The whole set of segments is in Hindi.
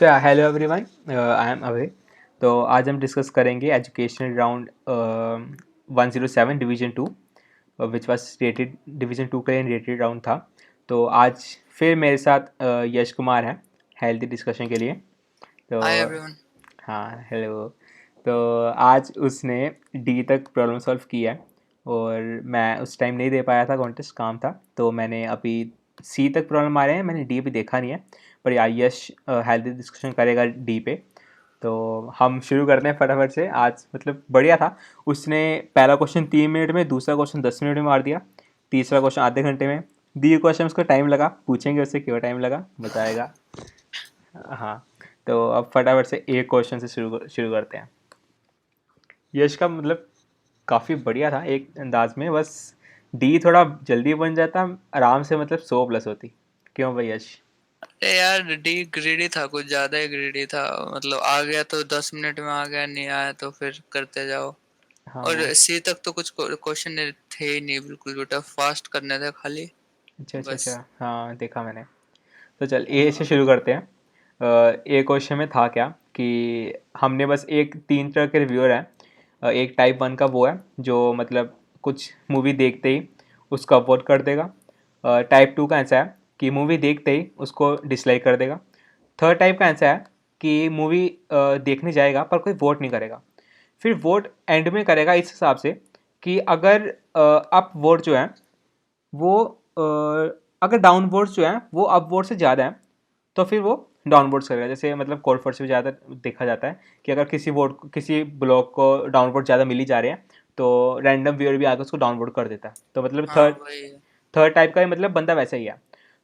हेलो एवरीवन, आई एम अभय। तो आज हम डिस्कस करेंगे educational round 107 division 2, which was rated division 2 का रेटेड राउंड था। तो आज फिर मेरे साथ यश कुमार है हेल्थी डिस्कशन के लिए। तो हाय एवरीवन। हाँ, हेलो। तो आज उसने डी तक प्रॉब्लम सॉल्व किया है और मैं उस टाइम नहीं दे पाया था, कॉन्टेस्ट काम था। तो मैंने अभी सी तक प्रॉब्लम आ रहे हैं, मैंने डी भी देखा नहीं है। पर यार यश हेल्दी डिस्कशन करेगा डी पे। तो हम शुरू करते हैं फटाफट से। आज मतलब बढ़िया था। उसने पहला क्वेश्चन 3 मिनट में, दूसरा क्वेश्चन 10 मिनट में मार दिया, तीसरा क्वेश्चन आधे घंटे में। दी क्वेश्चन उसको टाइम लगा, पूछेंगे उससे क्यों टाइम लगा, बताएगा। हाँ। तो अब फटाफट से एक क्वेश्चन से शुरू करते हैं। यश का मतलब काफ़ी बढ़िया था एक अंदाज में, बस डी थोड़ा जल्दी बन जाता आराम से, मतलब 100 प्लस होती। क्यों भाई यश? अरे यार डी ग्रीडी था, कुछ ज्यादा ही ग्रीडी था। मतलब आ गया तो 10 मिनट में आ गया, नहीं आया तो फिर करते जाओ। और हाँ। सी तक तो कुछ क्वेश्चन थे ही नहीं, बिल्कुल बेटा फास्ट करने थे खाली। अच्छा अच्छा बस। अच्छा, हाँ देखा मैंने। तो चल ए से हाँ शुरू करते हैं। एक क्वेश्चन में था क्या कि हमने बस एक तीन तरह के रिव्यूअर हैं। एक टाइप 1 का वो है जो मतलब कुछ मूवी देखते ही उसको अपवोड कर देगा। टाइप 2 का ऐसा है कि मूवी देखते ही उसको डिसलाइक कर देगा। थर्ड टाइप का ऐसा है कि मूवी देखने जाएगा पर कोई वोट नहीं करेगा, फिर वोट एंड में करेगा इस हिसाब से कि अगर अप वोट जो है वो अगर डाउन वोट्स जो हैं वो अप वोट से ज़्यादा हैं तो फिर वो डाउन वोट्स करेगा। जैसे मतलब कोर्ट फोर्स से भी ज़्यादा देखा जाता है कि अगर किसी ब्लॉक को डाउन वोट ज़्यादा मिल ही जा रहे हैं तो रैंडम व्यूअर भी आकर उसको डाउन वोट कर देता है। तो मतलब हाँ थर्ड वही है। थर्ड टाइप का ही मतलब बंदा वैसा ही है।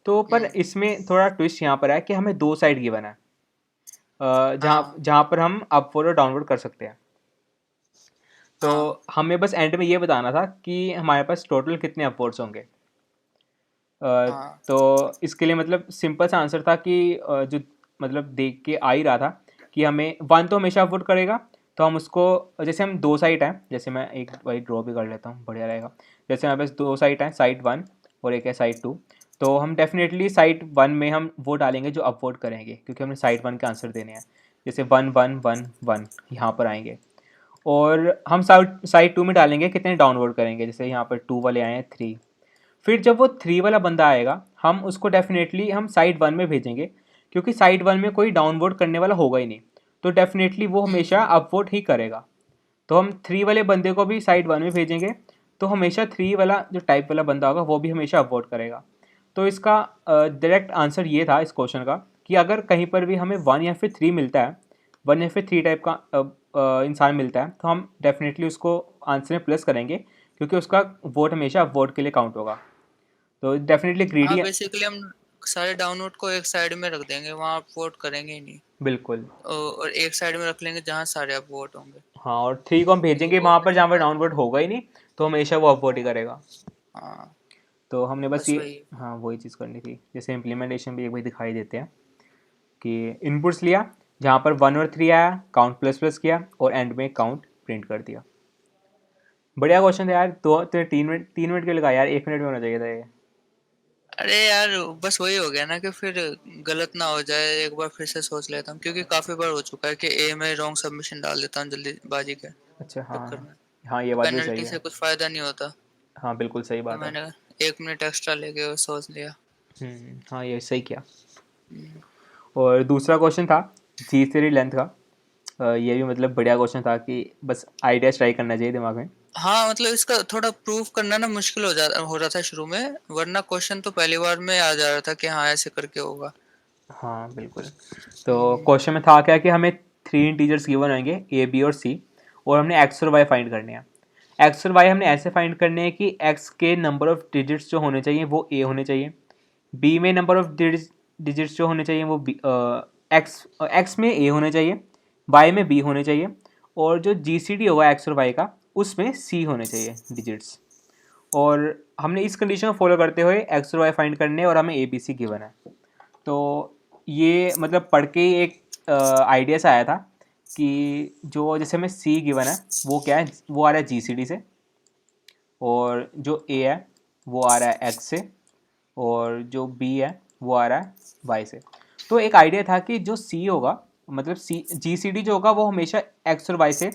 तो पर हम्म। इसमें थोड़ा ट्विस्ट यहाँ पर है कि हमें दो साइड गिवन है, जहाँ हाँ जहाँ पर हम अपवोर्ड और डाउनवर्ड कर सकते हैं। तो हाँ हमें बस एंड में ये बताना था कि हमारे पास टोटल कितने अपवोर्ड्स होंगे। हाँ तो इसके लिए मतलब सिंपल सा आंसर था कि जो मतलब देख के आ ही रहा था कि हमें वन तो हमेशा अपवोर्ड करेगा। तो हम उसको, जैसे हम दो साइट हैं, जैसे मैं एक बार ड्रॉ भी कर लेता हूँ, बढ़िया रहेगा। जैसे हमारे पास दो साइट हैं, साइट 1 और एक है साइट 2। तो हम डेफिनेटली साइट 1 में हम वो डालेंगे जो अपवोर्ड करेंगे, क्योंकि हमने साइट 1 के आंसर देने हैं। जैसे 1 1 1 1 यहाँ पर आएंगे। और हम साइट 2 में डालेंगे कितने डाउनवर्ड करेंगे, जैसे यहाँ पर 2 वाले आए हैं 3। फिर जब वो 3 वाला बंदा आएगा हम उसको डेफिनेटली हम साइड 1 में भेजेंगे, क्योंकि साइड 1 में कोई डाउनवोट करने वाला होगा ही नहीं। तो डेफिनेटली वो हमेशा हम्म। अपवोट ही करेगा। तो हम 3 वाले बंदे को भी साइड 1 में भेजेंगे। तो हमेशा 3 वाला जो टाइप वाला बंदा होगा वो भी हमेशा अपवोट करेगा। तो इसका डायरेक्ट आंसर ये था इस क्वेश्चन का कि अगर कहीं पर भी हमें 1 या फिर 3 मिलता है, 1 या फिर 3 टाइप का इंसान मिलता है, तो हम डेफिनेटली उसको आंसर में प्लस करेंगे, क्योंकि उसका वोट हमेशा वोट के लिए काउंट होगा। तो डेफिनेटली हाँ ग्रीडी है। बेसिकली हम सारे डाउनलोड को एक साइड में रख देंगे, वहाँ अपलोड करेंगे ही नहीं। बिल्कुल। और एक साइड में रख लेंगे जहाँ सारे अपलोड होंगे। हाँ, और 3 को हम तो भेजेंगे वो वहाँ पर बेस्ट जहाँ पर रहेगा। डाउनवोट होगा ही नहीं। तो हमेशा वो अपवोट ही करेगा। हाँ तो हमने बस बस ये, वही। हाँ वही चीज़ करनी थी। जैसे इम्प्लीमेंटेशन भी एक बार दिखाई देते हैं कि इनपुट्स लिया, जहाँ पर 1 और 3 आया काउंट प्लस प्लस किया और एंड में काउंट प्रिंट कर दिया। बढ़िया क्वेश्चन था यार। तो 3 मिनट क्यों लगा यार, 1 मिनट में होना चाहिए था ये। अरे यार बस वही हो गया ना कि फिर गलत ना हो जाए, एक बार फिर से सोच लेता हूँ, क्योंकि काफी बार हो चुका है कि ए में रॉन्ग सबमिशन डाल देता हूँ जल्दीबाजी के अच्छा, हाँ चक्कर हाँ। में। हाँ, ये तो बात भी सही पेनल्टी है। से कुछ फायदा नहीं होता। हाँ बिल्कुल सही तो बात है। मैंने 1 मिनट एक्स्ट्रा लेके सोच लिया। हाँ ये सही किया। हम्म। और दूसरा क्वेश्चन था जी थ्री लेंथ का। ये भी मतलब बढ़िया क्वेश्चन था कि बस आइडिया ट्राई करना चाहिए दिमाग में। हाँ मतलब इसका थोड़ा प्रूफ करना ना मुश्किल हो रहा था शुरू में, वरना क्वेश्चन तो पहली बार में आ जा रहा था कि हाँ ऐसे करके होगा। हाँ बिल्कुल। तो हम्म। क्वेश्चन में था क्या कि हमें 3 इंटीजर्स गिवन होंगे ए बी और सी, और हमने एक्स और वाई फाइंड करने हैं। एक्स और वाई हमने ऐसे फाइंड करने हैं कि एक्स के नंबर ऑफ डिजिट्स जो होने चाहिए वो ए होने चाहिए, बी में नंबर ऑफ डिजिट्स जो होने चाहिए वो बी, एक्स में ए होने चाहिए, वाई में बी होने चाहिए, और जो जी सी डी होगा एक्स और वाई का उसमें सी होने चाहिए डिजिट्स। और हमने इस कंडीशन को फॉलो करते हुए एक्स और वाई फाइंड करने हैं और हमें ए बी सी गिवन है। तो ये मतलब पढ़ के ही एक आइडिया सा आया था कि जो जैसे हमें सी गिवन है वो क्या है, वो आ रहा है जी सी डी से, और जो ए है वो आ रहा है एक्स से, और जो बी है वो आ रहा है वाई से। तो एक आइडिया था कि जो सी होगा, मतलब सी जी सी डी जो होगा वो हमेशा एक्स और वाई से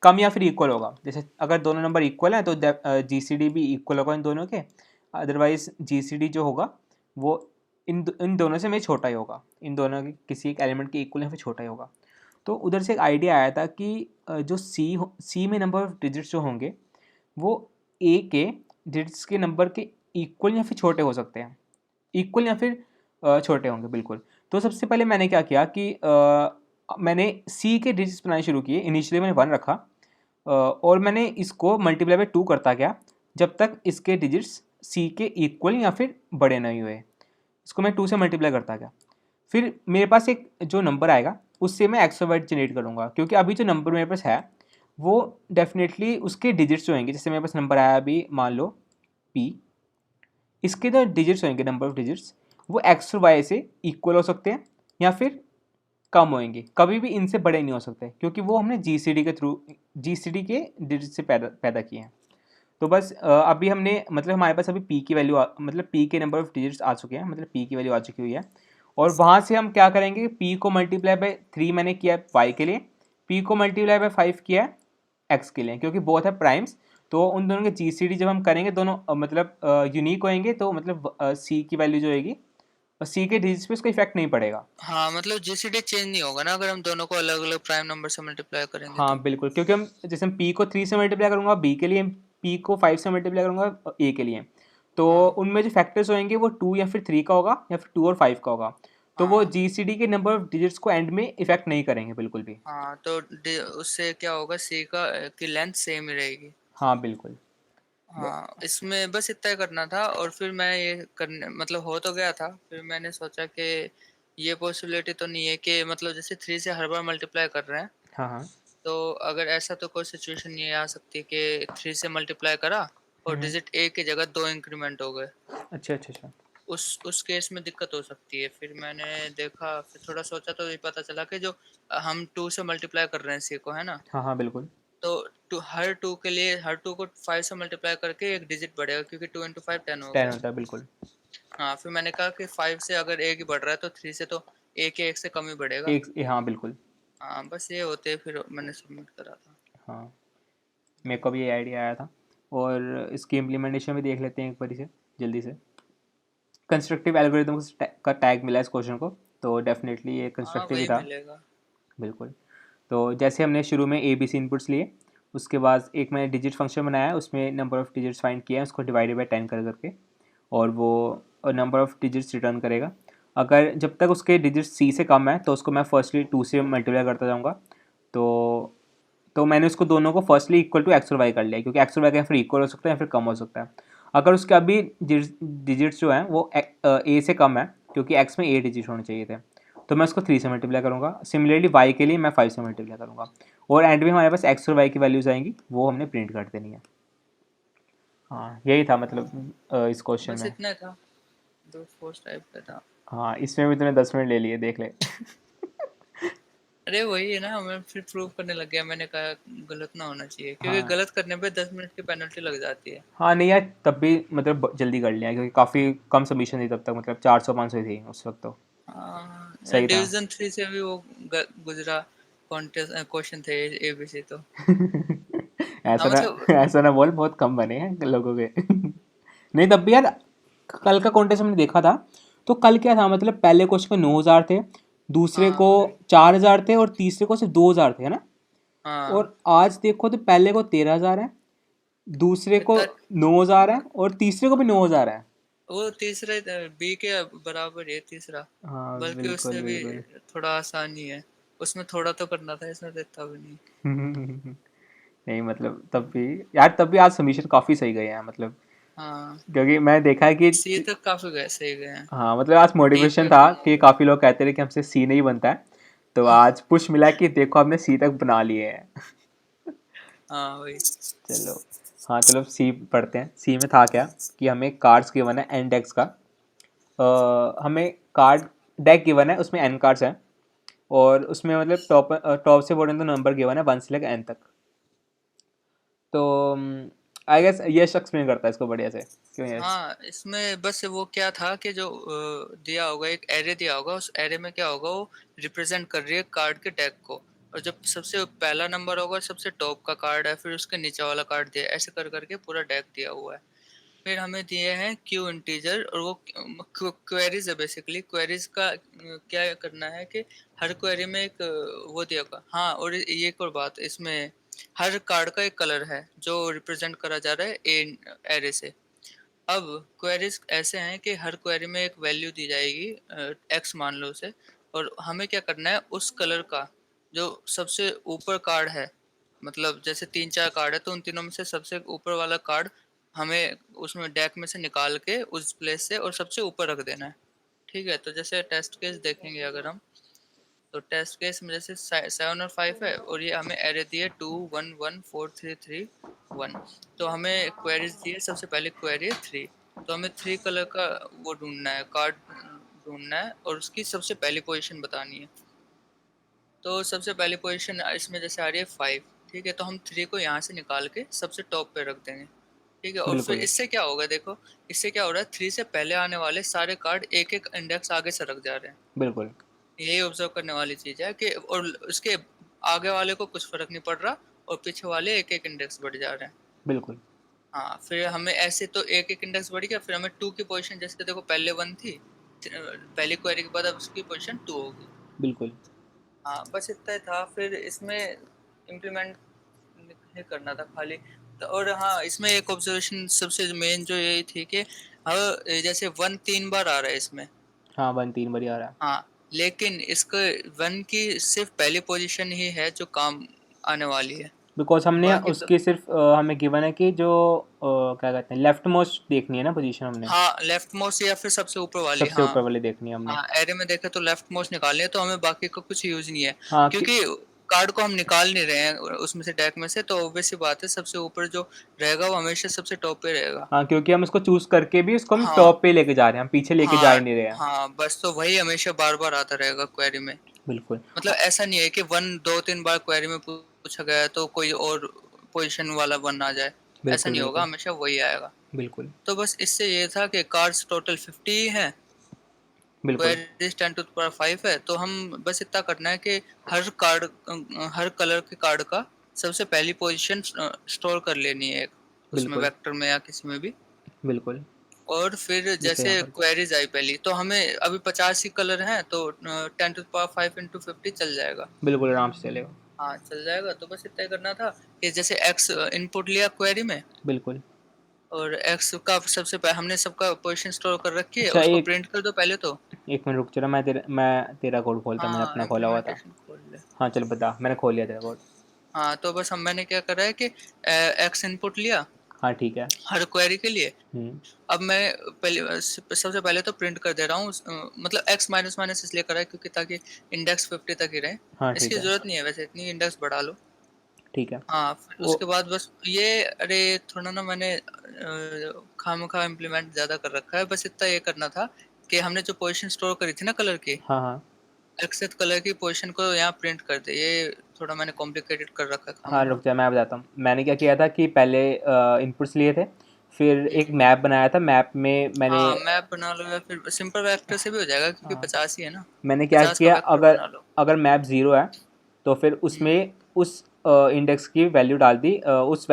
कम या फिर इक्वल होगा। जैसे अगर दोनों नंबर इक्वल हैं तो जी सी डी भी इक्वल होगा इन दोनों के। अदरवाइज जी सी डी जो होगा वो इन दोनों से में छोटा ही होगा, इन दोनों के किसी एक एलिमेंट के इक्वल या फिर छोटा ही होगा। तो उधर से एक आइडिया आया था कि जो सी में नंबर ऑफ डिजिट्स जो होंगे वो ए के डिजिट्स के नंबर के इक्वल या फिर छोटे हो सकते हैं, इक्वल या फिर छोटे होंगे बिल्कुल। तो सबसे पहले मैंने क्या किया कि मैंने सी के डिजिट्स बनाने शुरू किए। इनिशियली मैंने 1 रखा और मैंने इसको मल्टीप्लाई बाय 2 करता गया जब तक इसके डिजिट्स सी के इक्वल या फिर बड़े नहीं हुए। इसको मैं 2 से मल्टीप्लाई करता गया। फिर मेरे पास एक जो नंबर आएगा उससे मैं एक्स और वाई जनरेट करूँगा, क्योंकि अभी जो नंबर मेरे पास है वो डेफिनेटली उसके डिजिट्स जो होंगे। जैसे मेरे पास नंबर आया अभी मान लो पी, इसके जो डिजिट्स होंगे, नंबर ऑफ डिजिट्स, वो एक्स और वाई से इक्वल हो सकते हैं या फिर कम होंगे, कभी भी इनसे बड़े नहीं हो सकते, क्योंकि वो हमने जी सी डी के थ्रू, जी सी डी के डिजिट से पैदा किए हैं। तो बस अभी हमने मतलब हमारे पास अभी पी की वैल्यू मतलब पी के नंबर ऑफ डिजिट्स आ चुके हैं, मतलब पी की वैल्यू आ चुकी हुई है। और वहाँ से हम क्या करेंगे, पी को मल्टीप्लाई बाय 3 मैंने किया है वाई के लिए, पी को मल्टीप्लाई बाय 5 किया है एक्स के लिए, क्योंकि बोथ है प्राइम्स। तो उन दोनों के जी सी डी जब हम करेंगे दोनों मतलब यूनिक होएंगे, तो मतलब सी की वैल्यू जो होगी सी के डिजिट्स पे उसका इफेक्ट नहीं पड़ेगा। हाँ, मतलब जीसीडी चेंज नहीं होगा ना अगर हम दोनों को अलग अलग प्राइम नंबर से मल्टीप्लाई करेंगे हाँ तो। बिल्कुल, क्योंकि हम जैसे हम पी को 3 से मल्टीप्लाई करूँगा बी के लिए, पी को 5 से मल्टीप्लाई करूँगा ए के लिए, तो हाँ उनमें जो फैक्टर्स होंगे वो 2 या फिर 3 का होगा या फिर 2 और 5 का होगा। तो वो हाँ जी सी डी के नंबर ऑफ डिजिट्स को एंड में इफेक्ट नहीं करेंगे बिल्कुल भी। हाँ, तो उससे क्या होगा, सी का की लेंथ सेम ही रहेगी। हाँ बिल्कुल। हाँ, इसमें बस इतना ही करना था और फिर मैं ये करने मतलब हो तो गया था, फिर मैंने सोचा कि ये पॉसिबिलिटी तो नहीं है कि मतलब जैसे 3 से हर बार मल्टीप्लाई कर रहे हैं, हाँ हाँ। तो अगर ऐसा तो कोई सिचुएशन नहीं आ सकती कि 3 से मल्टीप्लाई करा और हम्म। डिजिट ए की जगह 2 इंक्रीमेंट हो गए। अच्छा अच्छा अच्छा। उस केस में दिक्कत हो सकती है। फिर मैंने देखा, फिर थोड़ा सोचा तो ये पता चला कि जो हम 2 से मल्टीप्लाई कर रहे हैं सी को, है ना? हाँ हाँ बिल्कुल। तो हर 2 के लिए हर 2 को 5 से मल्टीप्लाई करके एक डिजिट बढ़ेगा, क्योंकि 2 into 5 10 हो 10 गया। होता है बिल्कुल। हाँ, फिर मैंने कहा कि 5 से अगर एक ही बढ़ रहा है तो 3 से तो एक या एक से कम ही बढ़ेगा। एक हाँ बिल्कुल। हाँ, बस ये होते फिर मैंने सबमिट करा था। हाँ, मेरे को भी ये आइडिया आया था। और इसकी इम्प्लीमेंटेशन भी देख लेते हैं एक बारी से जल्दी से। कंस्ट्रक्टिव एल्गोरिदम का टैग मिला इस क्वेश्चन को, तो डेफिनेटली ये हाँ, कंस्ट्रक्टिव ही वही था। मिलेगा। बिल्कुल। तो जैसे हमने शुरू में ए बी सी इनपुट्स लिए, उसके बाद एक मैंने डिजिट फंक्शन बनाया, उसमें नंबर ऑफ़ डिजिट्स फाइंड किया है, उसको डिवाइडेड बाय 10 कर करके, और वो नंबर ऑफ़ डिजिट्स रिटर्न करेगा। अगर जब तक उसके डिजिट्स सी से कम है तो उसको मैं फर्स्टली 2 से मल्टीप्लाई करता जाऊँगा। तो मैंने उसको दोनों को फर्स्टली इक्वल टू एक्स और वाई कर लिया, क्योंकि एक्स और वाई का फिर इक्वल हो सकता है या फिर कम हो सकता है। अगर उसके अभी डिजिट्स जो हैं वो ए से कम है, क्योंकि एक्स में ए डिजिट होने चाहिए थे, तो मैं उसको 3 से मल्टीप्लाई करूँगा। सिमिलरली वाई के लिए मैं 5 से मल्टीप्लाई करूँगा, और एंड में हमारे पास एक्स और वाई की वैल्यूज़ आएंगी, वो हमने प्रिंट कर देनी है। हाँ यही था मतलब इस क्वेश्चन बस में। इतना था, दो फोर्स टाइप का था। हाँ, इसमें भी तूने 10 मिनट ले लिए, देख ले। अरे वही है ना, मैं फिर प्रूव करने लग गया, मैंने कहा गलत ना होना चाहिए, क्योंकि हाँ गलत करने पे 10 मिनट की पेनल्टी लग जाती है। हाँ, नहीं यार तब भी मतलब जल्दी कर लिया, क्योंकि काफ़ी कम सबमिशन थी तब तक, मतलब 400-500 थी उस वक्त, तो हाँ, सही था। डिवीजन 3 से भी वो गुजरा कॉन्टेस्ट क्वेश्चन थे एबीसी तो। हाँ ऐसा ना, मतलब ऐसा ना बोल, बहुत कम बने हैं लोगों के। नहीं तब भी यार, कल का कॉन्टेस्ट हमने देखा था, तो कल क्या था, मतलब पहले क्वेश्चन में 9,000 थे, दूसरे को हाँ 4,000 थे, और तीसरे को सिर्फ 2,000 थे, है ना? हाँ, और आज देखो तो पहले को 13,000 है, दूसरे को इतना 9,000 है, और तीसरे को भी 9,000 है। वो तीसरे बी के बराबर है तीसरा, हाँ बल्कि बिल्कुल उससे भी बिल्कुल। थोड़ा आसान ही है। उसमें थोड़ा तो करना था, इसमें तो इतना भी नहीं। नहीं मतलब तब भी यार, तब भी आज सबमिशन काफ़ी सही गए हैं मतलब, हाँ, क्योंकि मैं देखा है कि सी तक काफी गए, सही गए हैं। हाँ मतलब आज डी मोटिवेशन पे था कम हो कि गए। काफ़ी लोग कहते रहे कि हमसे सी नहीं बनता है, तो आज पुश मिला कि देखो हमने सी तक बना लिए हैं। हाँ वही। चलो, हाँ चलो सी पढ़ते हैं। सी में था क्या कि हमें कार्ड्स गिवन है एन डेक्स का। हमें कार्ड डेक गिवन है, उसमें एन कार्ड्स हैं, और उसमें मतलब टॉप से बॉटम तो नंबर गिवन है 1 से लेकर एन तक। तो आई गेस यश एक्सप्लेन करता है इसको बढ़िया से, क्यों यश? हाँ, इसमें बस वो क्या था कि जो दिया होगा, एक एरे दिया होगा, उस एरे में क्या होगा, वो रिप्रेजेंट कर रही है कार्ड के डेक को। और जब सबसे पहला नंबर होगा, सबसे टॉप का कार्ड है, फिर उसके नीचे वाला कार्ड दिया है, ऐसे कर करके पूरा डेक दिया हुआ है। फिर हमें दिए हैं क्यू इंटीजर, और वो क्वेरीज है बेसिकली। क्वेरीज का क्या करना है कि हर क्वेरी में एक वो दिया होगा। हाँ, और ये एक और बात, इसमें हर कार्ड का एक कलर है जो रिप्रेजेंट करा जा रहा है ए एरे से। अब क्वेरीज ऐसे हैं कि हर क्वेरी में एक वैल्यू दी जाएगी, एक्स मान लो उसे, और हमें क्या करना है, उस कलर का जो सबसे ऊपर कार्ड है, मतलब जैसे तीन चार कार्ड है तो उन तीनों में से सबसे ऊपर वाला कार्ड हमें उसमें डेक में से निकाल के उस प्लेस से और सबसे ऊपर रख देना है। ठीक है, तो जैसे टेस्ट केस देखेंगे अगर हम, तो टेस्ट केस में जैसे 7 और 5 है, और ये हमें एरे दिए 2 1 1 4 3 3 1। तो हमें क्वेरीज दिए, सबसे पहले क्वेरी है 3। तो हमें 3 कलर का वो ढूंढना है, कार्ड ढूंढना है, और उसकी सबसे पहली पोजीशन बतानी है। तो सबसे पहली पोजीशन इसमें जैसे आ रही है 5। ठीक है, तो हम 3 को यहाँ से निकाल के सबसे टॉप पे रख देंगे। ठीक है, और फिर बिल्कुल, इससे क्या होगा, देखो इससे क्या हो रहा है, 3 से पहले आने वाले सारे कार्ड एक एक इंडेक्स आगे सरक जा रहे हैं। बिल्कुल, यही ऑब्जर्व करने वाली चीज है कि, और उसके आगे वाले को कुछ फर्क नहीं पड़ रहा, और पीछे वाले एक एक इंडेक्स बढ़ जा रहे हैं। बिल्कुल, हाँ, फिर हमें ऐसे तो एक एक इंडेक्स बढ़ गया, फिर हमें 2 की पोजीशन, जैसे देखो पहले 1 थी, पहली क्वेरी के बाद अब उसकी पोजीशन 2 होगी। बिल्कुल। हाँ, बस इतना ही था, फिर इसमें इम्प्लीमेंट नहीं करना था खाली। तो और हाँ, इसमें एक ऑब्जर्वेशन सबसे मेन जो यही थी कि जैसे 1 3 बार आ रहा है इसमें। हाँ, 1 3 बारी आ रहा है। हाँ, लेकिन इसके 1 की सिर्फ पहली पोजीशन ही है जो काम आने वाली है। बिकॉज़ हमने बाकी तो उसकी सिर्फ़ हमें गिवन है कि जो क्या कहते हैं, लेफ्ट मोस्ट देखनी है ना पोज़ीशन हमने, हाँ, लेफ्ट मोस्ट या फिर सबसे ऊपर वाली। सबसे हाँ, ऊपर वाली देखनी है हमने। हाँ, एरे में देखें तो लेफ्ट मोस्ट निकालनी है, तो हमें बाकी का कुछ यूज़ नहीं है। हाँ, कि क्योंकि कार्ड को हम निकाल नहीं रहे हैं उसमें से, डेक में से, तो ऑब्वियस सी बात है सबसे ऊपर जो रहेगा वो हमेशा सबसे टॉप पे रहेगा। हाँ, क्योंकि हम उसको चूज़ करके भी उसको हम हाँ, टॉप पे लेके जा रहे हैं, हम पीछे लेके जा हाँ, ही नहीं रहे हैं। हाँ, बस तो वही हमेशा बार-बार आता रहेगा क्वेरी में। बिल्कुल। मतलब ऐसा नहीं है कि 1 2-3 बार क्वेरी में पूछा गया है तो कोई और पोजीशन वाला 1 आ जाए। ऐसा बिल्कुल, नहीं होगा, बिल्कुल, हमेशा वही आएगा। बिल्कुल, तो बस इससे ये था कि कार्ड्स टोटल 50 ही हैं, बिल्कुल, क्वेरीज 10 टू द पावर 5 है, तो हम बस इतना करना है कि हर कार्ड हर कलर के कार्ड का सबसे पहली पोजीशन स्टोर कर लेनी है एक, उसमें बिल्कुल, वेक्टर में या किसी में भी। बिल्कुल। और फिर जैसे जैसे यहाँ पर क्वेरीज आई पहली, तो हमें अभी 50 ही कलर हैं, तो 10 टू द पावर 5 इंटू 50 चल जाएगा। बिल्कुल आराम से चलेगा। हाँ, चल जाएगा। तो बस इतना ही करना था कि जैसे एक्स इनपुट लिया क्वेरी में, बिल्कुल। और एक्स का सबसे पहले हमने सबका पोजीशन स्टोर कर रखी है, अच्छा, उसको एक प्रिंट कर दो पहले तो। 1 मिनट रुक ज़रा, मैं तेरा कोड खोलता हूँ, मैंने हाँ, अपना खोला हुआ था। इम्प्लीमेंटेशन खोल ले। हाँ, चल बता, मैंने खोल लिया तेरा कोड। हाँ, तो बस हम मैंने क्या करा है कि एक्स इनपुट लिया हाँ, ठीक है। हर क्वेरी के लिए। हुँ। अब मैं सबसे पहले तो प्रिंट कर दे रहा हूँ, मतलब एक्स माइनस माइनस इसलिए करा है क्योंकि ताकि इंडेक्स 50 तक ही रहे। हाँ, इसकी ठीक है, जरूरत नहीं है वैसे, इतनी इंडेक्स बढ़ा लो। ठीक है। हाँ, फिर वो उसके बाद बस ये, अरे थोड़ा ना मैंने खामखा इम्प्लीमेंट ज़्यादा कर रखा है। बस इतना ये करना था कि हमने जो पोजीशन स्टोर करी थी ना कलर की, हाँ, हाँ। एक्सेस कलर की पोजीशन को यहाँ प्रिंट कर दे। ये थोड़ा मैंने कॉम्प्लिकेटेड कर रखा है हाँ, रुक खामखा। जा, मैं बताता हूँ। मैंने क्या किया था कि पहले इनपुट्स लिए थे, फिर एक हम्म। मैप बनाया था, मैप में मैंने हाँ, मैप बना लो या फिर सिंपल वेक्टर से भी हो जाएगा क्योंकि हाँ, 50 ही है ना। मैंने क्या 50 का किया, वेक्टर अगर बना लो। अगर मैप 0 है, तो फिर हम्म। उसमें उस इंडेक्स की वैल्यू डाल दी, उस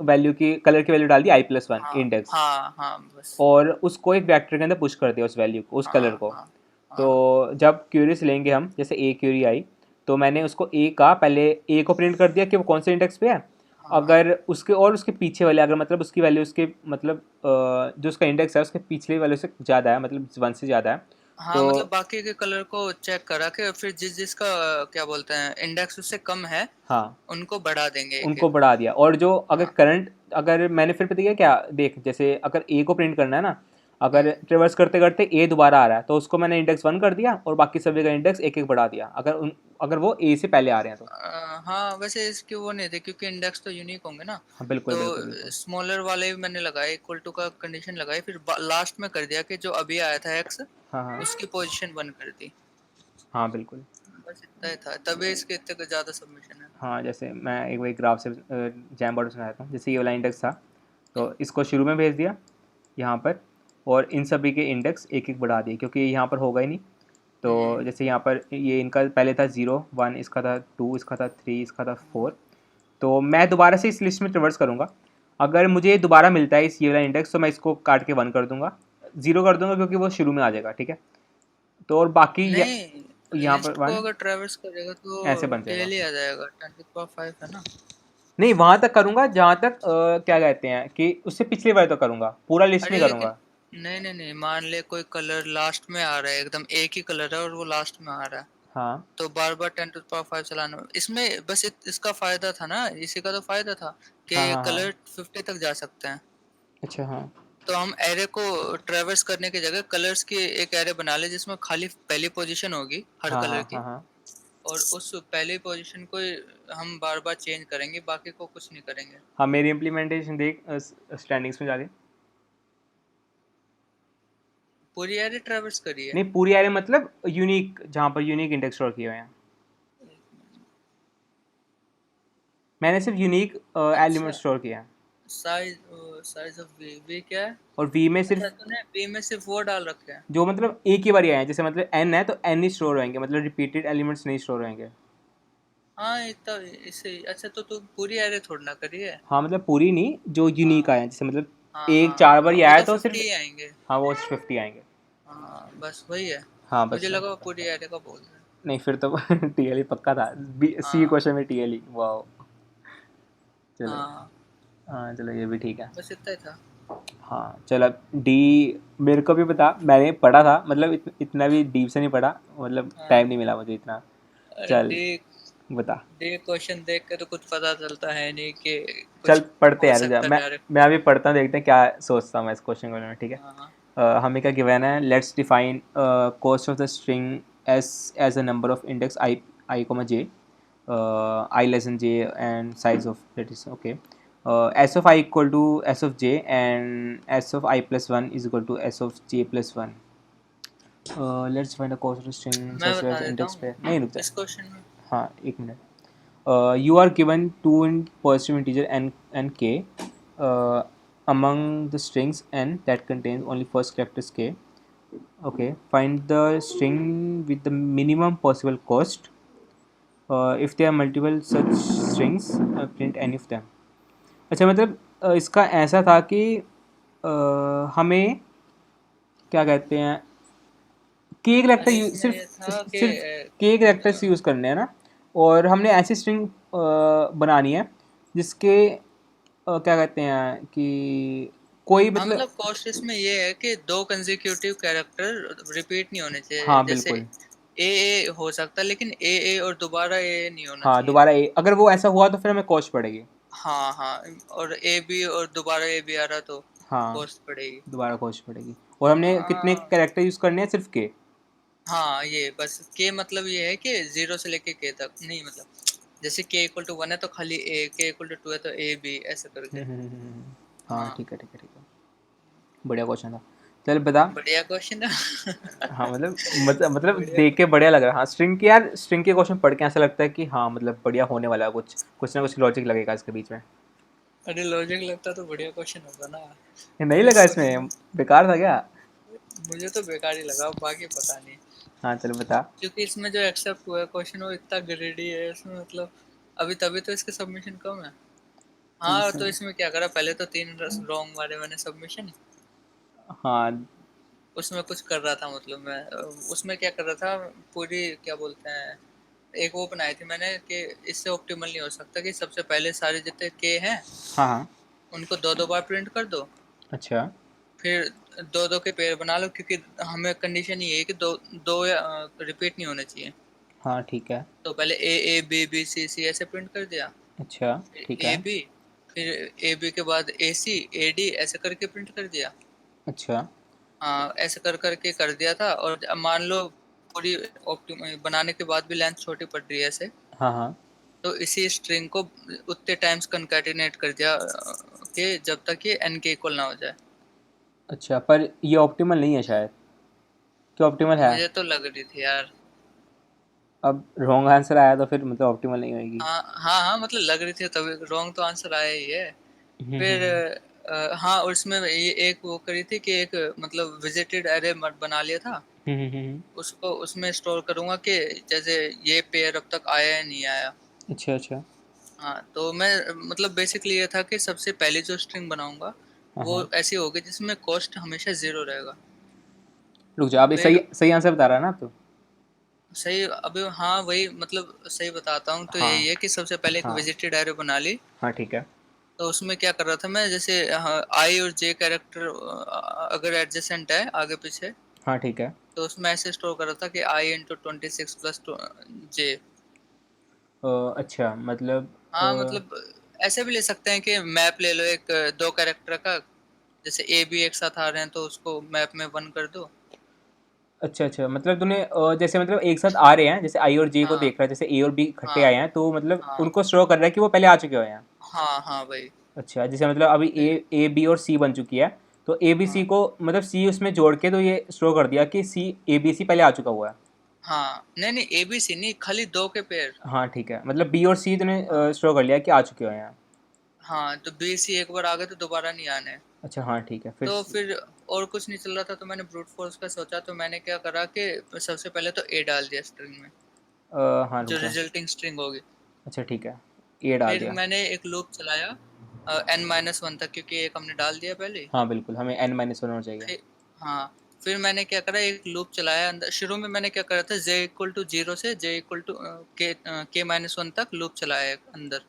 वैल्यू की कलर की वैल्यू डाल दी i+1 हाँ, इंडेक्स, हाँ, हाँ, बस। और उसको एक वेक्टर के अंदर पुश कर दिया उस वैल्यू को, उस कलर हाँ, को। हाँ, तो हाँ, जब क्यूरीज लेंगे हम, जैसे ए क्यूरी आई, तो मैंने उसको ए का पहले ए को प्रिंट कर दिया कि वो कौन से इंडेक्स पे है। हाँ। अगर उसके और उसके पीछे वाले, अगर मतलब उसकी वैल्यू उसके मतलब जो उसका इंडेक्स है उसके पिछले वैल्यू से ज़्यादा है, मतलब 1 से ज़्यादा है, हाँ, तो मतलब बाकी के कलर को चेक करा के फिर जिसका क्या बोलते हैं इंडेक्स उससे कम है, हाँ, उनको बढ़ा देंगे एक उनको एक। बढ़ा दिया। और जो अगर हाँ। करंट, अगर मैंने फिर पता क्या देख, जैसे अगर ए को प्रिंट करना है ना, अगर हम्म। ट्रेवर्स करते करते ए दोबारा आ रहा है, तो उसको मैंने इंडेक्स 1 कर दिया और बाकी सभी का इंडेक्स एक एक बढ़ा दिया, अगर वो ए से पहले आ रहे हैं तो। हाँ, वैसे इसके वो नहीं थे क्योंकि इंडेक्स तो यूनिक होंगे ना। हाँ, बिल्कुल, तो बिल्कुल, बिल्कुल। स्मॉलर वाले भी मैंने लगाए, इक्वल टू का कंडीशन लगाई, फिर लास्ट में कर दिया कि जो अभी आया था एक्स, हाँ, हाँ, उसकी पोजीशन 1 कर दी। हाँ बिल्कुल। बस इतना ही था, तभी इसके इतने ज़्यादा सबमिशन है। हाँ, जैसे मैं एक वही ग्राफ से जैम बॉर्डर सुनाता हूँ। जैसे ये वाला इंडेक्स था, हम्म, तो इसको शुरू में भेज दिया यहाँ पर, और इन सभी के इंडेक्स एक एक बढ़ा दिए, क्योंकि यहाँ पर होगा ही नहीं। तो हम्म, जैसे यहाँ पर ये इनका पहले था 0 1, इसका था 2, इसका था 3, इसका था 4। तो मैं दोबारा से इस लिस्ट में ट्रिवर्स करूँगा। अगर मुझे दोबारा मिलता है इस ये वाला इंडेक्स, तो मैं इसको काट के 1 कर दूंगा, 0 कर दूंगा, क्योंकि वो शुरू में आ जाएगा, ठीक है। तो और बाकी नहीं, यहाँ पर लिस्ट को 1 अगर ट्रेवर्स करेगा तो ऐसे बन जाएगा। डेली आ जाएगा, 10 to the power 5 है ना। नहीं, वहाँ तक करूँगा जहाँ तक क्या कहते हैं कि उससे पिछले वाले तक करूँगा, पूरा लिस्ट अरे नहीं लेकिन करूँगा। नहीं नहीं नहीं, मान ले कोई कलर लास्ट में आ रहा है, एकदम एक ही कलर है और वो लास्ट में आ रहा है, हाँ तो बार बार 10 to the power 5 चलाना इसमें बस इसका फायदा था ना, इसी का तो फायदा था कि हाँ हाँ हाँ। कलर 50 तक जा सकते हैं। अच्छा हाँ तो हम एरे को ट्रेवर्स करने की जगह कलर्स की एक एरे बना ले जिसमें खाली पहली पोजीशन होगी हर हाँ कलर हाँ हाँ की, हाँ। और उस पहली पोजीशन को हम बार बार चेंज करेंगे, बाकी को कुछ नहीं करेंगे। हाँ, मेरी इम्प्लीमेंटेशन देख स्टैंडिंग्स में जाके। पूरी एरे ट्रेवर्स करिए। नहीं, पूरी एरे मतलब यूनिक, जहाँ पर यूनिक इंडेक्स स्टोर किए हुए हैं। मैंने सिर्फ यूनिक एलिमेंट अच्छा, स्टोर किया है। Size size of V, V क्या है? और वी में अच्छा, सिर्फ तूने वी में सिर्फ वो डाल रखे हैं। जो मतलब एक ही बार आए हैं, जैसे मतलब एन है तो एन ही स्टोर होंगे, मतलब रिपीटेड एलिमेंट्स नहीं स्टोर होंगे। हाँ इतना, इसे अच्छा तो तू पूरी एरे थोड़ी ना करिए। हाँ, मतलब पूरी नहीं, जो यूनिक हाँ आए हैं, जैसे मतलब हाँ एक हाँ 4 बार हाँ, ही वो आया तो तो 50 सिर्फ। ही आएंगे। हाँ, वो 50 आएंगे। हाँ बस वही है, हाँ मुझे बस। लगा वो पूरी एरे का बोल रहे हैं। नहीं, फिर तो टीएल ही पक्का था। सी हाँ क्वेश्चन में टीएल ही, वाह। चलो। हाँ, हाँ चलो, ये भी ठीक है। बस इतना ही था। हाँ चल, अब डी मेरे को भी बता, मैंने पढ़ा था, मतलब इतना भी डीप से नहीं पढ़ा, मतलब हाँ, टाइम नहीं मिला मुझे इतना। चल डी बता। डी क्वेश्चन देख के तो कुछ पता चलता है नहीं कि चल कुछ पढ़ते हो हैं, रुक जा, सकता है डायरेक्ट। मैं अभी पढ़ता हूँ, देखते हैं क्या सोचता हूँ मैं इस क्वेश्चन के बारे में, ठीक है। हाँ हाँ हमें क्या गिवन है, let's define cost of the string as a number of index I comma J, I less than j and size of that is okay. S of I equal to S of j and S of I plus 1 is equal to S of j plus 1. Let's find a cost of the string मैं such बता as देता index हूँ pair, नहीं रुक जा। इस क्वेश्चन में। हाँ एक minute. You are given two positive integer and k among the strings n that contains only first characters k. Okay, find the string with the minimum possible cost. If there are multiple such strings, print any of them. अच्छा, मतलब इसका ऐसा था कि हमें क्या कहते हैं, के अरे करेक्टर इसमें सिर्फ ये था कि सिर्फ के करेक्टर्स यूज़ करने हैं ना, और हमने ऐसी स्ट्रिंग बनानी है जिसके क्या कहते हैं कि कोई हाँ मतलब। मतलब कॉस्ट इसमें ये है कि दो कंसेक्यूटिव कैरेक्टर रिपीट नहीं होने चाहिए, हाँ जैसे बिल्कुल। ए हो सकता है लेकिन ए और दोबारा ए नहीं होना हाँ, चाहिए। दोबारा अगर वो ऐसा हुआ तो फिर हमें कॉस्ट पड़ेगी। हाँ हाँ, और ए बी और दोबारा ए बी आ रहा तो हाँ, कॉस्ट पड़ेगी। दोबारा कॉस्ट पड़ेगी। और हमने कितने हाँ कैरेक्टर यूज़ करने हैं, सिर्फ के। हाँ, ये बस के मतलब ये है कि जीरो से लेके के तक नहीं, मतलब जैसे के इक्वल टू 1 है तो खाली ए, के इक्वल टू 2 है तो ए बी, ऐसे करके। हाँ हाँ, ठीक है ठीक है ठीक है। बढ़िया क्वेश्चन था। चल बता। बढ़िया क्वेश्चन है। हाँ मतलब बढ़िया। देख के बढ़िया लग रहा है। हाँ, स्ट्रिंग के यार, स्ट्रिंग के क्वेश्चन पढ़ के ऐसा लगता है कि हाँ मतलब बढ़िया होने वाला है, कुछ कुछ ना कुछ लॉजिक लगेगा इसके बीच में। अरे लॉजिक लगता तो बढ़िया क्वेश्चन होगा ना। ये नहीं इस लगा क्वेश्चन इसमें, बेकार था क्या? मुझे तो बेकार ही लगा, बाकी पता नहीं। हाँ चल बता। क्योंकि इसमें जो एक्सेप्ट हुआ है क्वेश्चन वो इतना ग्रेडी है इसमें, मतलब अभी तभी तो इसके सबमिशन कम है। हाँ तो इसमें इसमें क्या करा, पहले तो 3 रॉन्ग मारे मैंने सबमिशन, हाँ उसमें कुछ कर रहा था, मतलब मैं उसमें क्या कर रहा था, पूरी क्या बोलते हैं, एक वो बनाई थी मैंने कि इससे ऑप्टिमल नहीं हो सकता कि सबसे पहले सारे जितने के हैं हाँ हाँ। उनको दो दो बार प्रिंट कर दो, अच्छा। फिर दो दो के पेयर बना लो, क्योंकि हमें कंडीशन ये है कि दो दो रिपीट नहीं होने चाहिए। हाँ ठीक है। तो पहले ए बी बी सी सी ऐसे प्रिंट कर दिया, अच्छा फिर ठीक ए है। बी, फिर ए बी के बाद ए सी ए डी ऐसे करके प्रिंट कर दिया। अच्छा। हाँ ऐसे कर करके कर दिया था, और अब मान लो पूरी ऑप्टिम बनाने के बाद भी लेंथ छोटी पड़ रही है ऐसे, हाँ हाँ। तो इसी स्ट्रिंग को उतने टाइम्स कंकैटिनेट कर दिया कि जब तक ये एन के इक्वल ना हो जाए। अच्छा, पर ये ऑप्टिमल नहीं है शायद, क्या ऑप्टिमल है? मुझे तो लग रही थी यार। अब रॉन्ग आंसर आया तो फिर मतलब ऑप्टिमल नहीं होएगी। हाँ हाँ हाँ, मतलब लग रही थी तभी, रॉन्ग तो आंसर आया ही है। फिर हम्म। हाँ, और इसमें ये एक वो करी थी कि एक मतलब विजिटेड एरे बना लिया था, हम्म। उसको उसमें स्टोर करूंगा कि जैसे ये पेयर अब तक आया है नहीं आया। अच्छा अच्छा। हाँ, तो मैं मतलब बेसिकली ये था कि सबसे पहली जो स्ट्रिंग बनाऊंगा हाँ वो हाँ। ऐसी होगी जिसमें कॉस्ट हमेशा जीरो रहेगा। रुक जाओ, अभी सही फिर सही आंसर बता रहा है ना आप तो। सही, अभी हाँ वही मतलब सही बताता हूँ, तो हाँ यही है कि सबसे पहले एक हाँ। विजिटेड एरे बना ली। हाँ ठीक है। तो उसमें क्या कर रहा था मैं, जैसे आई और जे कैरेक्टर अगर एडजेसेंट है आगे पीछे, हाँ ठीक है। तो उसमें ऐसे स्टोर कर रहा था कि आई इंटू 26 प्लस जे। अच्छा मतलब हाँ मतलब ऐसे भी ले सकते हैं कि मैप ले लो एक दो कैरेक्टर का, जैसे ए बी एक साथ आ रहे हैं तो उसको मैप में वन कर दो। अच्छा अच्छा, मतलब तूने जैसे मतलब एक साथ आ रहे हैं, जैसे आई और जे को हाँ देख रहा है, जैसे ए और बी इकट्ठे हाँ आए हैं तो मतलब हाँ उनको शो कर रहा है कि वो पहले आ चुके हुए हैं। हाँ हाँ भाई। अच्छा, जैसे मतलब अभी ए ए बी और सी बन चुकी है, तो ए बी सी हाँ को मतलब सी उसमें जोड़ के तो ये शो कर दिया कि सी ए बी सी पहले आ चुका हुआ है। हाँ, नहीं नहीं, ए बी सी नहीं, खाली दो के पेयर। हाँ ठीक है, मतलब बी और सी तूने हाँ शो कर लिया कि आ चुके हुए हैं। हाँ, तो बी सी एक बार आ गए तो दोबारा नहीं आने। अच्छा हाँ ठीक है, फिर तो फिर और कुछ नहीं चल रहा था, तो मैंने ब्रूट फोर्स का सोचा, तो मैंने क्या करा कि सबसे पहले तो ए डाल दिया स्ट्रिंग में, हाँ रुक जो जा। रिजल्टिंग स्ट्रिंग होगी। अच्छा ठीक है, ए डाल फिर दिया। मैंने एक लूप चलाया एन माइनस वन तक, क्योंकि एक हमने डाल दिया पहले ही। हाँ बिल्कुल, हमें एन माइनस वन और चाहिए। फिर हाँ, फिर मैंने क्या करा, एक लूप चलाया अंदर। शुरू में मैंने क्या करा था, जे इक्वल टू जीरो से जे इक्वल टू के माइनस वन तक लूप चलाया एक अंदर।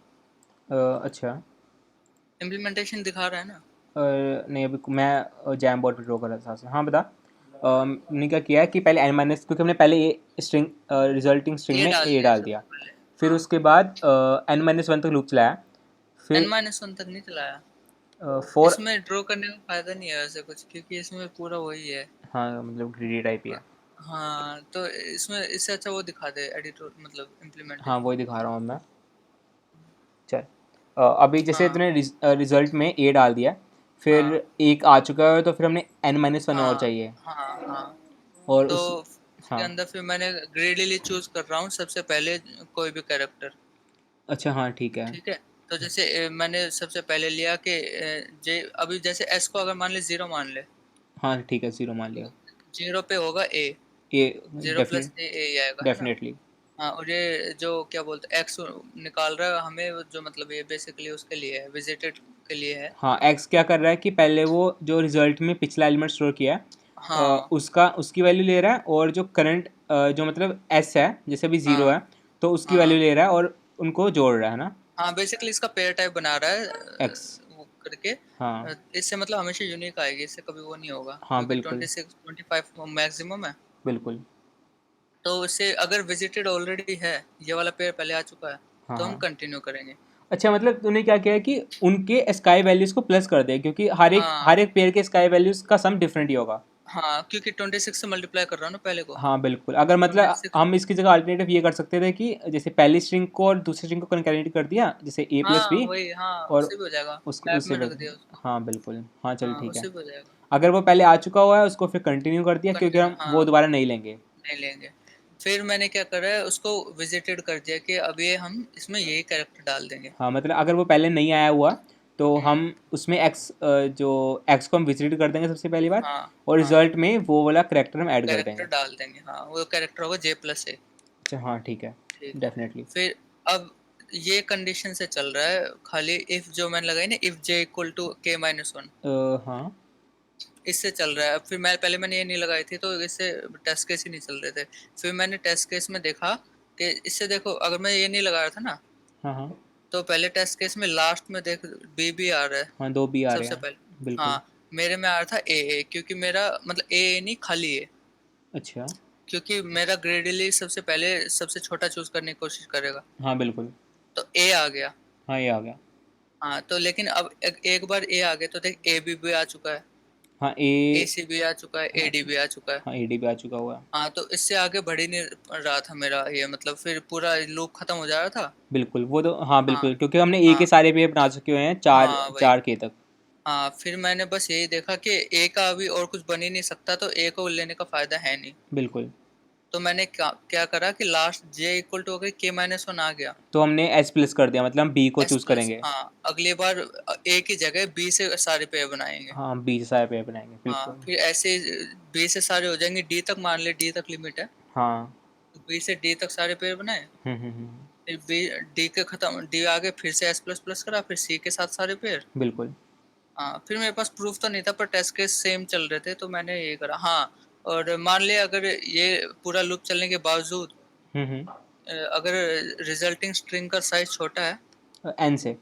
अच्छा। इम्प्लीमेंटेशन दिखा रहा है ना। नहीं, अभी मैं जैम बोर्ड पर ड्रॉ कर रहा था। हाँ बता। हमने क्या किया है कि पहले एन माइनस, क्योंकि हमने पहले ए स्ट्रिंग रिजल्टिंग स्ट्रिंग ए में डाल ए दिया डाल दिया। सबसे पहले। फिर हाँ, उसके बाद एन माइनस वन तक लूप चलाया। एन फिर माइनस वन तक नहीं चलाया। फोर। इसमें ड्रॉ करने का फायदा नहीं है वैसे कुछ, क्योंकि इसमें पूरा वही है। हाँ मतलब ग्रीडी टाइप ही है। हाँ, तो इसमें इससे अच्छा वो दिखा दे एडिटर, मतलब हाँ इम्प्लीमेंटेशन। वही दिखा रहा हूँ मैं। चल, अभी जैसे हाँ तूने रिजल्ट में ए डाल दिया, फिर हाँ एक आ चुका है तो फिर हमने एन माइनस वन और हाँ चाहिए। हाँ हाँ। और तो उस। उसके हाँ। अंदर फिर मैंने ग्रेडली चूज कर रहा हूँ सबसे पहले कोई भी कैरेक्टर। अच्छा हाँ ठीक है। ठीक है, तो जैसे मैंने सबसे पहले लिया कि जे, अभी जैसे एस को अगर मान ले जीरो मान ले, हाँ ठीक है, ज़ीरो मान लिया। जीरो पे होगा ए, ए जीरो प्लस डेफिनेट ए ही आएगा, है ना। डेफिनेटली। हाँ, और ये जो क्या बोलते हैं एक्स निकाल रहा है हमें, जो मतलब ये बेसिकली उसके लिए है, विजिटेड के लिए है। हाँ, एक्स क्या कर रहा है कि पहले वो जो रिजल्ट में पिछला एलिमेंट स्टोर किया है, हाँ उसका उसकी वैल्यू ले रहा है, और जो करंट जो मतलब एस है, जैसे अभी ज़ीरो हाँ है, तो उसकी वैल्यू हाँ ले रहा है और उनको जोड़ रहा है ना। हाँ, बेसिकली इसका पेयर टाइप बना रहा है एक्स। वो करके। हाँ इससे मतलब हमेशा यूनिक आएगी, इससे कभी वो नहीं होगा, हाँ क्योंकि बिल्कुल 26 25 मैक्सिमम है। बिल्कुल। तो इससे अगर विजिटेड ऑलरेडी है, ये वाला पेयर पहले आ चुका है, हाँ तो हम हाँ। कंटिन्यू करेंगे। अच्छा, मतलब तूने क्या किया है कि उनके स्काई वैल्यूज़ को प्लस कर दे, क्योंकि हर हाँ एक पेयर के स्काई वैल्यूज़ का सम डिफरेंट ही होगा। हाँ, क्योंकि 26 से मल्टीप्लाई कर रहा हूँ ना पहले को। हाँ बिल्कुल, अगर मतलब 26। हम इसकी जगह अल्टरनेटिव ये कर सकते थे कि जैसे पहली स्ट्रिंग को और दूसरी स्ट्रिंग को कंकैटिनेट कर दिया, जैसे ए प्लस हाँ बी, वही, हाँ और उससे भी हो जाएगा, उसको मैप उससे में रख दिया उसको। हाँ बिल्कुल, हाँ चल हाँ, ठीक है। उससे भी हो जाएगा। अगर वो पहले आ चुका हुआ है उसको फिर कंटिन्यू कर दिया, क्योंकि कंटिन्यू, हम हाँ, वो दोबारा नहीं लेंगे। नहीं लेंगे। फिर मैंने क्या करा है, उसको विजिटेड कर दिया कि अब ये हम इसमें यही कैरेक्टर डाल देंगे। हाँ मतलब अगर वो पहले नहीं आया हुआ, तो हम्म। हम उसमें एक्स, जो एक्स को हम विजिट कर देंगे सबसे पहली बार, हाँ और हाँ, रिजल्ट में वो वाला करेक्टर हम ऐड कर कैरेक्टर देंगे। डाल देंगे, हाँ वो कैरेक्टर होगा जे प्लस ए। अच्छा हाँ ठीक है। ठीक है। डेफिनेटली। फिर अब ये कंडीशन से चल रहा है खाली, इफ जो मैंने लगाई ना, इफ जे इक्वल टू के माइनस वन, हाँ इससे चल रहा है। अब फिर मैं पहले मैंने ये नहीं लगाई थी, तो इससे टेस्ट केस ही नहीं चल रहे थे। फिर मैंने टेस्ट केस में देखा कि इससे देखो, अगर मैं ये नहीं लगा रहा था ना, हाँ हाँ। तो पहले टेस्ट केस में लास्ट में देख बी बी आ रहा है हाँ दो भी आ रहे सबसे हैं। पहले। बिल्कुल। हाँ, मेरे में आ रहा था ए, क्योंकि मेरा मतलब ए नहीं, खाली ए, अच्छा। क्योंकि मेरा ग्रेडली सबसे पहले सबसे छोटा चूज करने की कोशिश करेगा। हाँ बिल्कुल। तो ए आ गया। हाँ ये आ गया। हाँ, तो लेकिन अब एक बार ए आ गया तो देख ए बी भी आ चुका है, हाँ ए ए। सी भी आ चुका है, ए हाँ। डी भी आ चुका है। हाँ ए डी भी आ चुका हुआ है। हाँ, तो इससे आगे बढ़ ही नहीं रहा था मेरा ये, मतलब फिर पूरा लूप खत्म हो जा रहा था। बिल्कुल, वो तो हाँ हाँ बिल्कुल, क्योंकि हमने ए के हाँ सारे पेयर बना चुके हुए हैं, चार हाँ वही। चार के तक। हाँ, फिर मैंने बस यही देखा कि ए का अभी और कुछ बन ही नहीं सकता, तो ए को लेने का फायदा है नहीं। बिल्कुल। तो मैंने क्या क्या करा कि लास्ट जे इक्वल टू हो गई के माइनस वन आ गया। तो हमने एस प्लस कर दिया, मतलब हम बी को एस चूज प्लस, करेंगे। हाँ अगली बार ए की जगह बी से सारे पेयर बनाएंगे। हाँ, बी से सारे पेयर बनाएंगे, हाँ बिल्कुल। फिर ऐसे बी से सारे हो जाएंगे डी तक, मान ले डी तक लिमिट है। हाँ। तो बी से डी तक सारे पेयर बनाए, हम्म। फिर बी, डी के खत्म, डी आगे फिर से एस प्लस प्लस करा, फिर सी के साथ सारे पेयर। बिल्कुल। हाँ फिर मेरे पास प्रूफ तो नहीं था पर टेस्ट केस सेम चल रहे थे, तो मैंने ये करा। हाँ और मान लिया अगर ये पूरा लूप चलने के बावजूद हम्म। अगर रिजल्टिंग स्ट्रिंग का साइज छोटा है, एन से।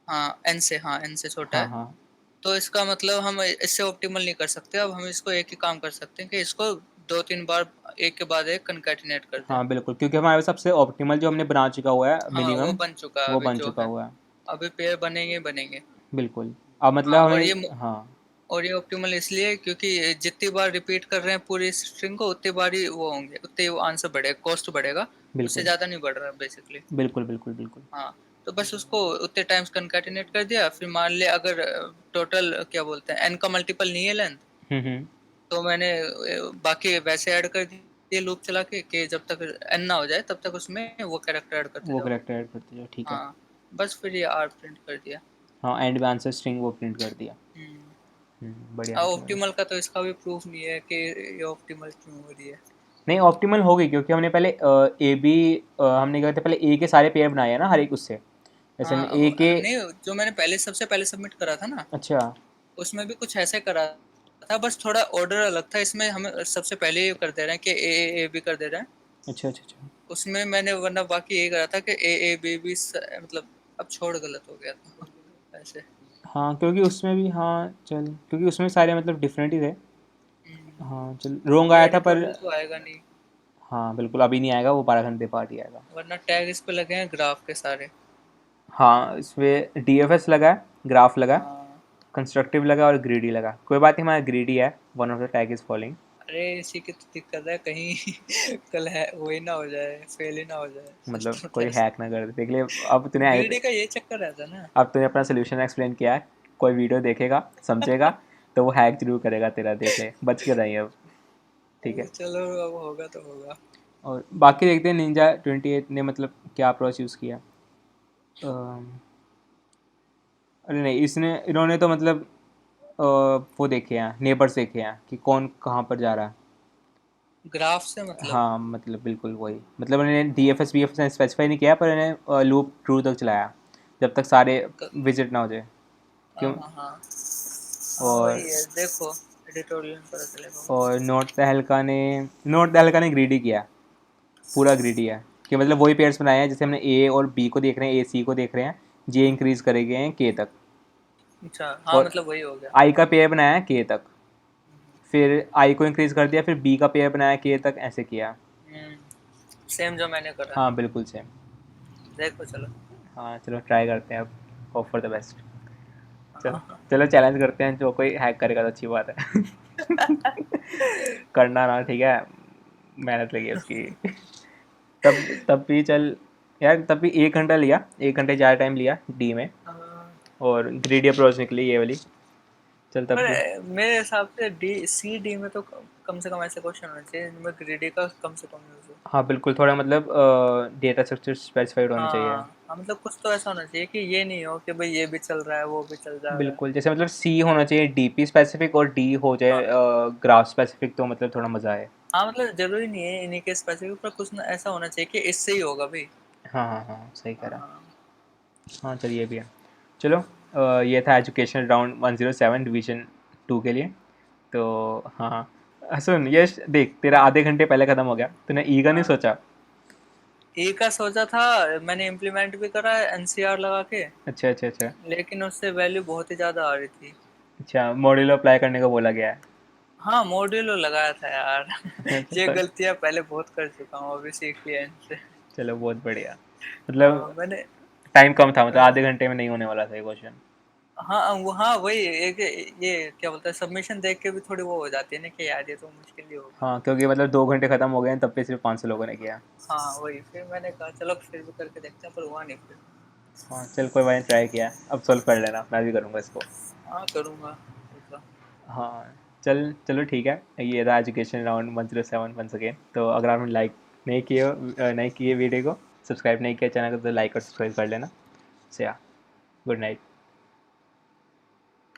हाँ एन से, हाँ एन से छोटा हाँ है, हाँ। तो इसका मतलब हम इससे ऑप्टिमल नहीं कर सकते। अब हम इसको एक ही काम कर सकते हैं कि इसको दो तीन बार एक के बाद एक कंकैटिनेट कर दें। हाँ बिल्कुल, क्योंकि हमारे पास सबसे ऑप्टिमल जो हमने बना चुका हुआ है हाँ वो मिनिमम, बन चुका है वो अभी बन जो चुका है, हुआ है। अभी पेयर बनेंगे बनेंगे। बिल्कुल। अब हाँ मतलब हमें, हाँ। और ये ऑप्टिमल इसलिए क्योंकि जितनी बार रिपीट कर रहे हैं पूरी स्ट्रिंग को उतनी बार ही वो होंगे, उतने वो आंसर बढ़ेगा, कॉस्ट बढ़ेगा, उससे बिल्कुल ज्यादा नहीं बढ़ रहा बेसिकली। बिल्कुल बिल्कुल बिल्कुल। हाँ तो बस उसको उतने टाइम्स कंकैटिनेट कर दिया। फिर मान ले अगर टोटल क्या बोलते हैं एन का मल्टीपल नहीं है लेंथ, हम्म। तो मैंने बाकी वैसे ऐड कर दिए लूप चला के कि जब तक एन ना हो जाए तब तक उसमें वो कैरेक्टर ऐड करते वो जाओ। करेक्टर ऐड करते जाओ, ठीक है। हाँ बस फिर ये आर प्रिंट कर दिया। हाँ, एंड में आंसर स्ट्रिंग वो प्रिंट कर दिया। हम्म। बढ़िया अब मतलब। ऑप्टिमल का तो इसका भी प्रूफ नहीं है कि ये ऑप्टिमल क्यों हो रही है। नहीं, ऑप्टिमल हो गई क्योंकि हमने पहले ए बी, हमने क्या कहते हैं, पहले ए के सारे पेयर बनाए हैं ना हर एक उससे। जैसे हाँ हमने ए के। नहीं जो मैंने पहले सबसे पहले सबमिट करा था ना, अच्छा उसमें भी कुछ ऐसे करा था, बस थोड़ा ऑर्डर अलग था। इसमें हम सबसे पहले ये कर दे रहे हैं कि ए बी कर दे रहे हैं। अच्छा अच्छा अच्छा। उसमें मैंने वरना बाकी ये करा था कि ए बी मतलब अब छोड़ गलत हो गया था ऐसे। हाँ, क्योंकि उसमें भी, हाँ चल, क्योंकि उसमें सारे मतलब डिफरेंट ही थे। हाँ चल, रोंग ये आया था पर। एडिटोरियल तो आएगा नहीं, हाँ बिल्कुल, अभी नहीं आएगा, वो 12 घंटे बाद ही आएगा। वरना टैग इस पे लगे हैं ग्राफ के सारे। हाँ, इसमें डी एफ एस लगा है, ग्राफ लगा है, हाँ कंस्ट्रक्टिव लगा और ग्रीडी लगा। कोई बात नहीं, हमारा ग्रीडी है, one of the tag is following. अरे इसी की तो दिक्कत है, कहीं कल है वही ना हो जाए, फेल ही ना हो जाए मतलब सिस्टम कोई टेस्ट। हैक ना कर दे, देख ले। अब तूने ग्रीडी का ये चक्कर रहता है ना। अब तूने अपना सोल्यूशन एक्सप्लेन किया है, कोई वीडियो देखेगा, समझेगा, तो वो हैक जरूर करेगा तेरा, देख ले, बच के रही अब। ठीक है। चलो अब होगा तो होगा। और बाकी देखते हैं Ninja 28 ने मतलब क्या अप्रोच यूज़ किया। अम, अरे नहीं, इसने इन्होंने तो मतलब वो देखे हैं, नेबर्स देखे हैं कि कौन कहाँ पर जा रहा है। ग्राफ से मतलब। हाँ मतलब बिल्कुल वही, मतलब उन्होंने D F S B F S specify नहीं किया, पर उन्होंने लूप ट्रू तक चलाया जब तक सारे क- विजिट ना हो जाए। हाँ क्यों। हाँ हाँ हाँ वही और है, देखो एडिटोरियल में पता चलेगा। और नोट तहलका ने ग्रीडी किया, पूरा ग्रीडी है, कि मतलब वही पेयर्स बनाए हैं, जैसे हमने ए और बी को देख रहे हैं, ए सी को देख रहे हैं, जे इंक्रीज करे गए हैं के तक। अच्छा हाँ और मतलब वही हो गया। आई का पेयर बनाया है के तक, फिर आई को इंक्रीज कर दिया, फिर बी का पेयर बनाया के तक, ऐसे किया। सेम जो मैंने करा। हाँ बिल्कुल सेम। देखो चलो। हाँ चलो, ट्राई करते हैं अब, होप फॉर द बेस्ट। चलो, हाँ चलो चैलेंज करते हैं, जो कोई हैक करेगा तो अच्छी बात है। करना ना, ठीक है, मेहनत लगी है उसकी। तब भी चल यार, तब भी 1 घंटा लिया, 1 घंटे ज़्यादा टाइम लिया डी में। हाँ। और ग्रीडी अप्रोच निकली ये वाली। चल तब पर भी। मेरे हिसाब से डी सी डी में तो कम से कम ऐसे क्वेश्चन होने चाहिए जिनमें ग्रीडी का कम से कम यूज हो। हाँ बिल्कुल, थोड़ा मतलब डेटा स्ट्रक्चर स्पेसिफाइड होने चाहिए। हाँ हाँ मतलब कुछ तो ऐसा होना चाहिए कि ये नहीं हो कि भाई ये भी चल रहा है वो भी चल जा रहा है। बिल्कुल, जैसे मतलब सी होना चाहिए डी पी स्पेसिफिक, और डी हो जाए हाँ ग्राफ स्पेसिफिक, तो मतलब थोड़ा मज़ा आए। हाँ मतलब जरूरी नहीं है इन्हीं के स्पेसिफिक, पर कुछ ना ऐसा होना चाहिए कि इससे ही होगा भाई। हाँ हाँ हाँ, सही कह रहा। हाँ हाँ चलिए, ये भी है। चलो, ये था एजुकेशन राउंड 107 डिवीजन 2 के लिए। तो हाँ सुन यश, देख तेरा हाँ आधे घंटे पहले ख़त्म हो गया, तूने ई का नहीं हाँ। सोचा। ए का सोचा था, मैंने इम्प्लीमेंट भी करा है एनसीआर लगा के, अच्छा अच्छा अच्छा। लेकिन उससे वैल्यू बहुत ही ज्यादा आ रही थी। अच्छा, मॉड्यूल अप्लाई करने को बोला गया है। हाँ मॉड्यूल लगाया था यार। अच्छा, ये तो गलतियां पहले बहुत कर चुका हूँ, अभी सीख लिया इनसे। चलो बहुत बढ़िया। हाँ मतलब मैंने टाइम कम था, मतलब आधे घंटे में नहीं होने वाला था ये क्वेश्चन। हाँ वही एक ये क्या बोलता है, सबमिशन देख के भी थोड़ी वो हो जाती है ना कि यार ये तो मुश्किल ही होगी। हाँ, क्योंकि मतलब 2 घंटे ख़त्म हो गए हैं, तब पे सिर्फ 500 लोगों ने किया। हाँ वही फिर मैंने कहा चलो फिर भी करके देखते हैं, पर हुआ नहीं फिर। हाँ चल, कोई बात नहीं, ट्राई किया, अब सॉल्व कर लेना, मैं भी करूँगा इसको। हाँ करूँगा ऐसा। हाँ चलो ठीक है, ये था एजुकेशन राउंड 107 वंस अगेन। तो अगर आपने लाइक नहीं किए वीडियो को, सब्सक्राइब नहीं किया चैनल को, तो लाइक और सब्सक्राइब कर लेना। सो या, गुड नाइट।